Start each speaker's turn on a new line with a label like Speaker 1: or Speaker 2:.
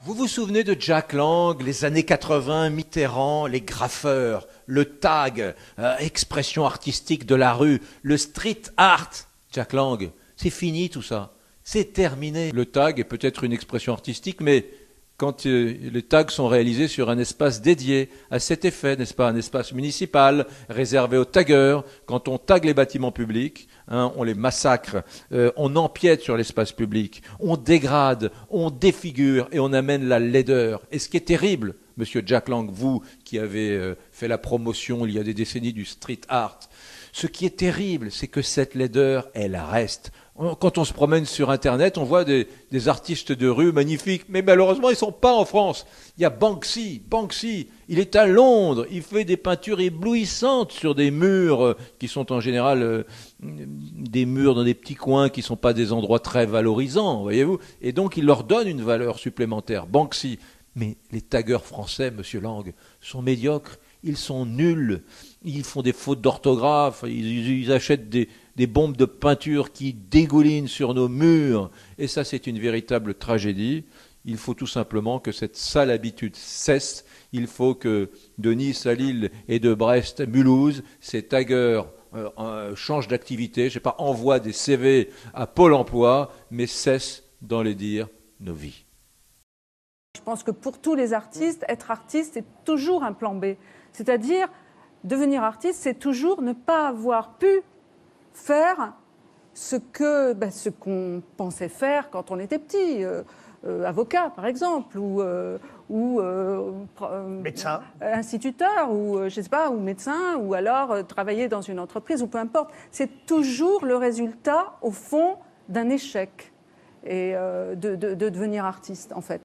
Speaker 1: Vous vous souvenez de Jack Lang, les années 80, Mitterrand, les graffeurs, le tag, expression artistique de la rue, le street art. Jack Lang, c'est fini tout ça, c'est terminé. Le tag est peut-être une expression artistique, mais quand les tags sont réalisés sur un espace dédié à cet effet, n'est-ce pas, un espace municipal réservé aux taggeurs, quand on tague les bâtiments publics, on les massacre, on empiète sur l'espace public, on dégrade, on défigure et on amène la laideur. Et ce qui est terrible, monsieur Jack Lang, vous qui avez fait la promotion il y a des décennies du street art, ce qui est terrible, c'est que cette laideur, elle reste. Quand on se promène sur Internet, on voit des artistes de rue magnifiques, mais malheureusement, ils ne sont pas en France. Il y a Banksy, il est à Londres, il fait des peintures éblouissantes sur des murs qui sont en général des murs dans des petits coins qui ne sont pas des endroits très valorisants, voyez-vous. Et donc, il leur donne une valeur supplémentaire, Banksy. Mais les taggeurs français, monsieur Lang, sont médiocres, ils sont nuls, ils font des fautes d'orthographe, ils achètent des bombes de peinture qui dégoulinent sur nos murs. Et ça, c'est une véritable tragédie. Il faut tout simplement que cette sale habitude cesse. Il faut que de Nice à Lille et de Brest à Mulhouse, ces taggeurs changent d'activité, je sais pas, envoient des CV à Pôle emploi, mais cessent d'enlaidir nos vies.
Speaker 2: Je pense que pour tous les artistes, être artiste, c'est toujours un plan B. C'est-à-dire, devenir artiste, c'est toujours ne pas avoir pu faire ce qu'on pensait faire quand on était petit. Avocat, par exemple, ou
Speaker 3: médecin,
Speaker 2: instituteur, ou je sais pas, ou médecin, ou alors travailler dans une entreprise, ou peu importe. C'est toujours le résultat, au fond, d'un échec et de devenir artiste, en fait.